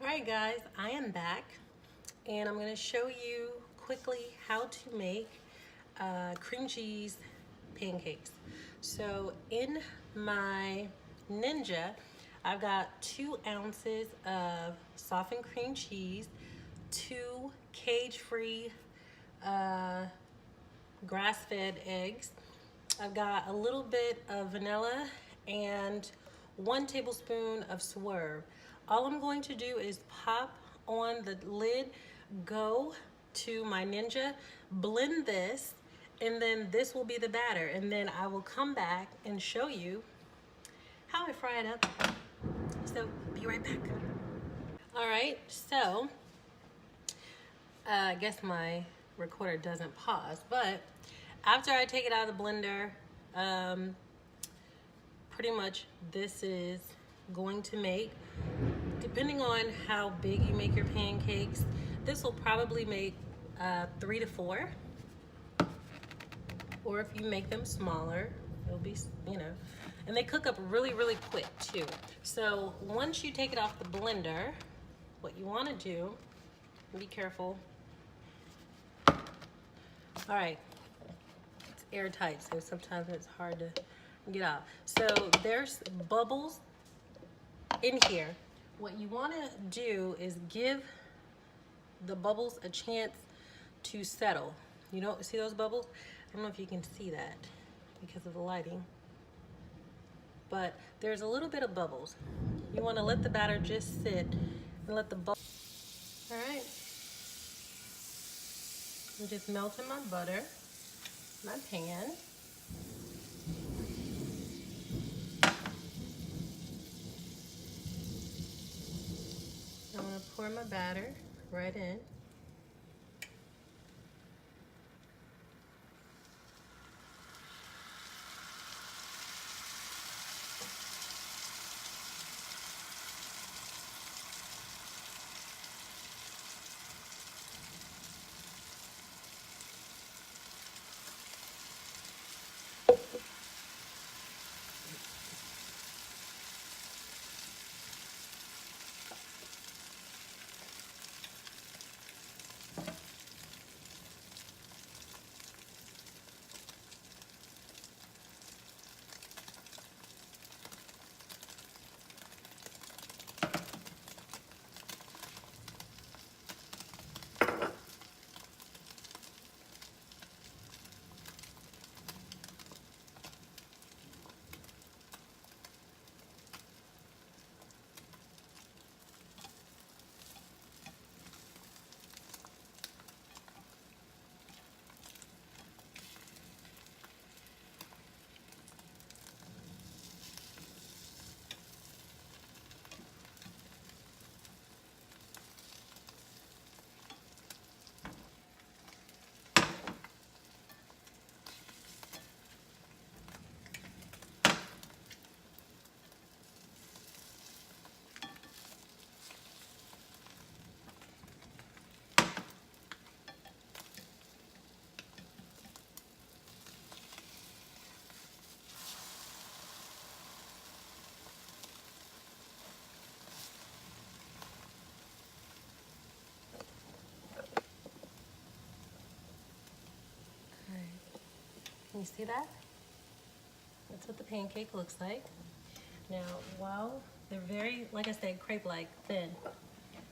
Alright guys, I am back and I'm going to show you quickly how to make cream cheese pancakes. So in my Ninja, I've got 2 ounces of softened cream cheese, 2 cage-free grass-fed eggs. I've got a little bit of vanilla and 1 tablespoon of swerve. All I'm going to do is pop on the lid, go to my Ninja, blend this, and then this will be the batter. And then I will come back and show you how I fry it up. So be right back. All right, so I guess my recorder doesn't pause, but after I take it out of the blender, pretty much this is going to make, depending on how big you make your pancakes, this will probably make 3 to 4. Or if you make them smaller, it'll be, and they cook up really, really quick too. So once you take it off the blender, what you want to do, be careful. All right, it's airtight, so sometimes it's hard to get out. So there's bubbles in here. What you want to do is give the bubbles a chance to settle. You don't see those bubbles? I don't know if you can see that because of the lighting, but there's a little bit of bubbles. You want to let the batter just sit and let the bubbles. All right, I'm just melting my butter, my pan. I'm going to pour my batter right in. Can you see that? That's what the pancake looks like. Now, while they're very, like I said, crepe-like thin,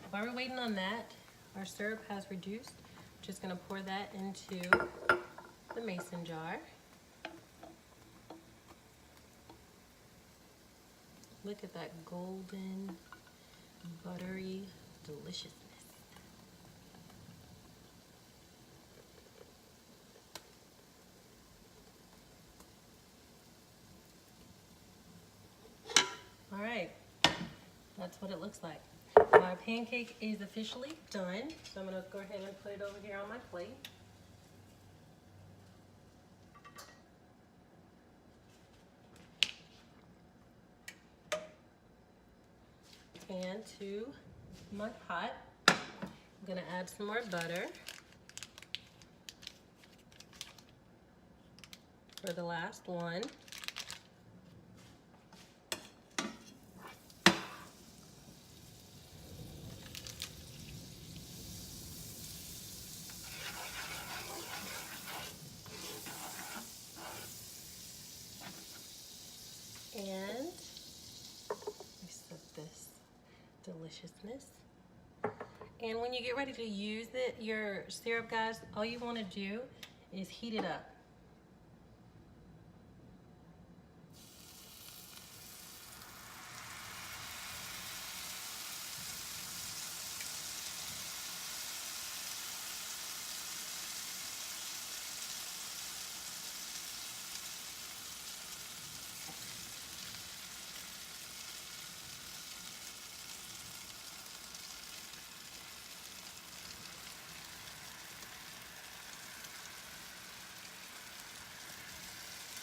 while we're waiting on that, our syrup has reduced. I'm just gonna pour that into the mason jar. Look at that golden, buttery deliciousness. All right, that's what it looks like. My pancake is officially done, so I'm gonna go ahead and put it over here on my plate. And to my pot, I'm gonna add some more butter for the last one. And we set this deliciousness. And when you get ready to use it, your syrup, guys, all you want to do is heat it up.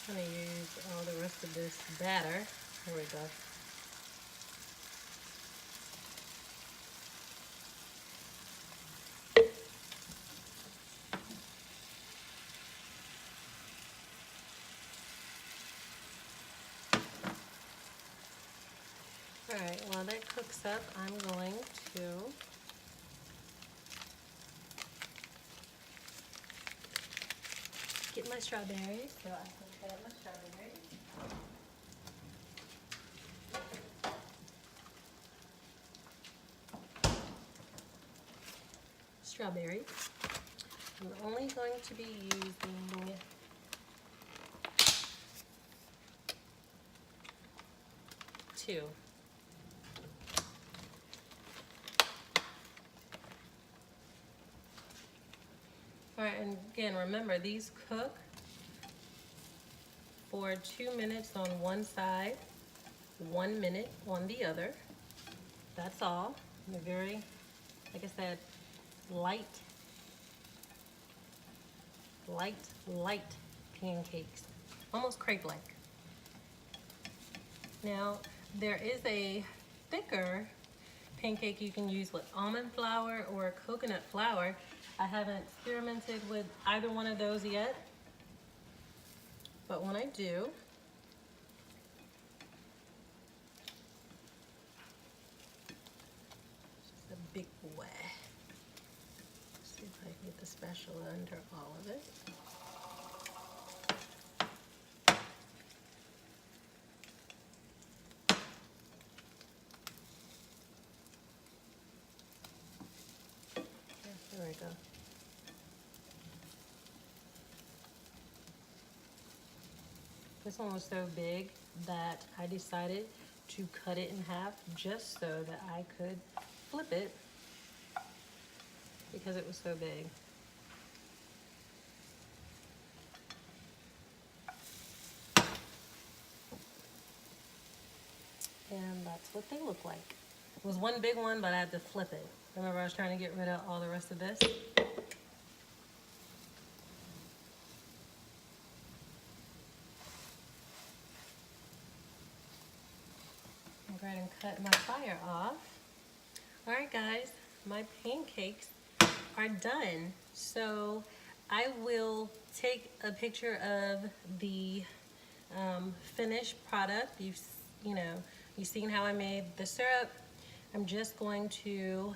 I'm going to use all the rest of this batter. Here we go. Alright, while that cooks up, I'm going to get my strawberries. So I can cut up my strawberries. Strawberries. I'm only going to be using 2. Alright, and again, remember, these cook for 2 minutes on one side, 1 minute on the other. That's all. They're very, like I said, light pancakes. Almost crepe-like. Now, there is a thicker pancake you can use with almond flour or coconut flour. I haven't experimented with either one of those yet, but when I do, just a big boy. Let's see if I can get the spatula under all of it. There we go. This one was so big that I decided to cut it in half just so that I could flip it because it was so big. And that's what they look like. It was one big one, but I had to flip it. Remember, I was trying to get rid of all the rest of this. I'll go ahead and cut my fire off. All right, guys, my pancakes are done. So I will take a picture of the finished product. You've seen how I made the syrup. I'm just going to